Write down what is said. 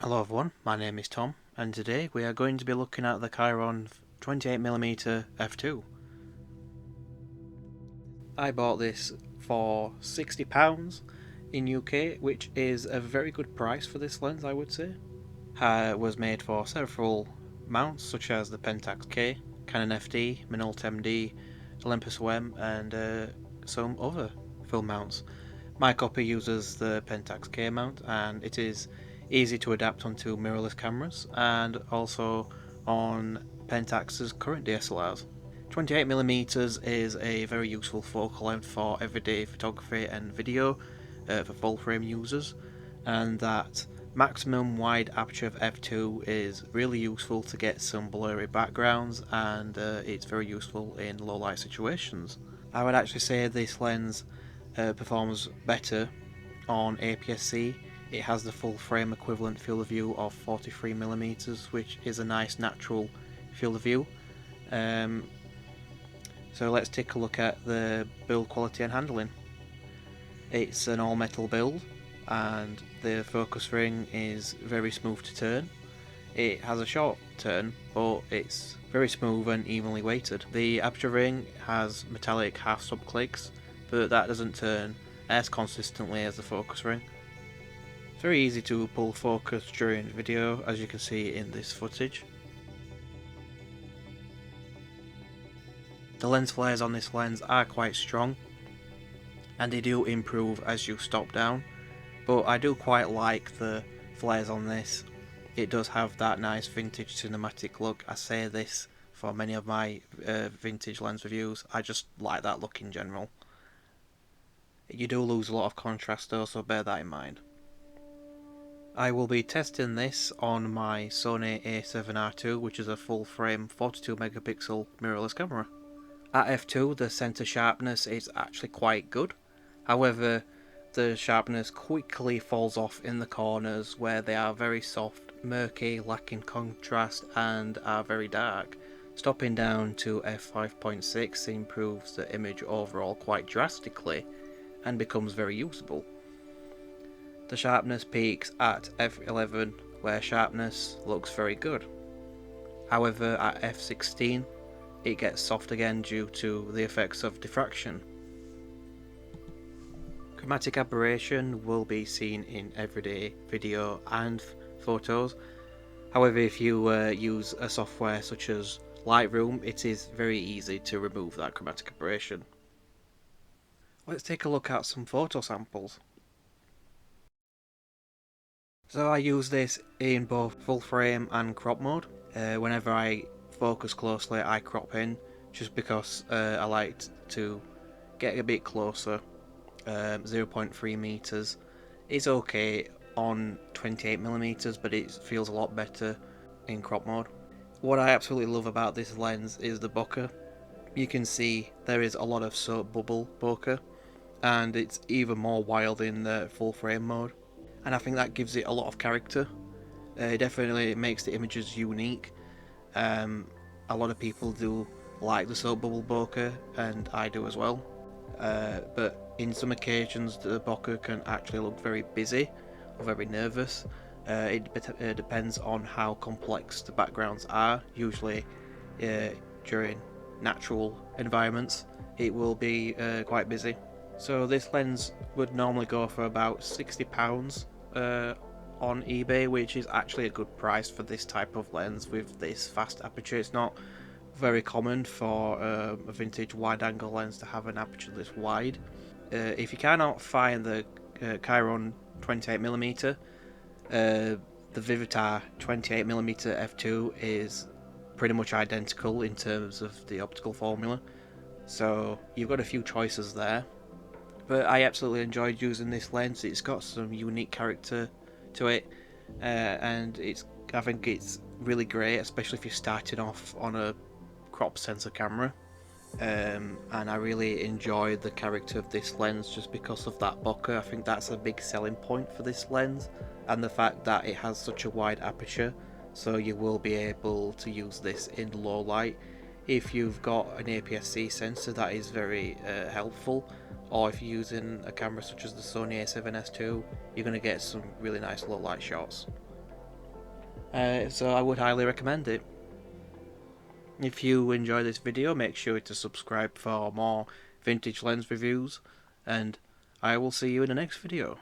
Hello everyone, my name is Tom, and today we are going to be looking at the Kiron 28mm f2. I bought this for £60 in UK, which is a very good price for this lens, I would say. It was made for several mounts such as the Pentax K, Canon FD, Minolta MD, Olympus OM, and some other film mounts. My copy uses the Pentax K mount, and it is easy to adapt onto mirrorless cameras and also on Pentax's current DSLRs. 28mm is a very useful focal length for everyday photography and video for full frame users, and that maximum wide aperture of f2 is really useful to get some blurry backgrounds, and it's very useful in low light situations. I would actually say this lens performs better on APS-C. It has the full frame equivalent field of view of 43mm, which is a nice natural field of view. So let's take a look at the build quality and handling. It's an all metal build, and the focus ring is very smooth to turn. It has a short turn, but it's very smooth and evenly weighted. The aperture ring has metallic half stop clicks, but that doesn't turn as consistently as the focus ring. It's very easy to pull focus during video, as you can see in this footage. The lens flares on this lens are quite strong, and they do improve as you stop down, but I do quite like the flares on this. It does have that nice vintage cinematic look. I say this for many of my vintage lens reviews, I just like that look in general. You do lose a lot of contrast though, so bear that in mind. I will be testing this on my Sony a7R II, which is a full frame 42 megapixel mirrorless camera. At f2 the centre sharpness is actually quite good, however the sharpness quickly falls off in the corners where they are very soft, murky, lacking contrast, and are very dark. Stopping down to f5.6 improves the image overall quite drastically and becomes very usable. The sharpness peaks at f11 where sharpness looks very good. However at f16 it gets soft again due to the effects of diffraction. Chromatic aberration will be seen in everyday video and photos. However, if you use a software such as Lightroom, it is very easy to remove that chromatic aberration. Let's take a look at some photo samples. So I use this in both full frame and crop mode. Whenever I focus closely I crop in, just because I like to get a bit closer. 0.3 meters is okay on 28mm, but it feels a lot better in crop mode. What I absolutely love about this lens is the bokeh. You can see there is a lot of soap bubble bokeh, and it's even more wild in the full frame mode, and I think that gives it a lot of character. It definitely makes the images unique. A lot of people do like the soap bubble bokeh, and I do as well. But in some occasions the bokeh can actually look very busy or very nervous. It depends on how complex the backgrounds are. Usually during natural environments it will be quite busy. So this lens would normally go for about £60 on eBay, which is actually a good price for this type of lens with this fast aperture. It's not very common for a vintage wide angle lens to have an aperture this wide. If you cannot find the Kiron 28mm, the Vivitar 28mm f2 is pretty much identical in terms of the optical formula, so you've got a few choices there. But I absolutely enjoyed using this lens. It's got some unique character to it, and I think it's really great, especially if you're starting off on a crop sensor camera. And I really enjoy the character of this lens just because of that bokeh. I think that's a big selling point for this lens, and the fact that it has such a wide aperture, so you will be able to use this in low light. If you've got an APS-C sensor, that is very helpful, or if you're using a camera such as the Sony a7S II, you're going to get some really nice low light shots. so I would highly recommend it. If you enjoy this video, make sure to subscribe for more vintage lens reviews, and I will see you in the next video.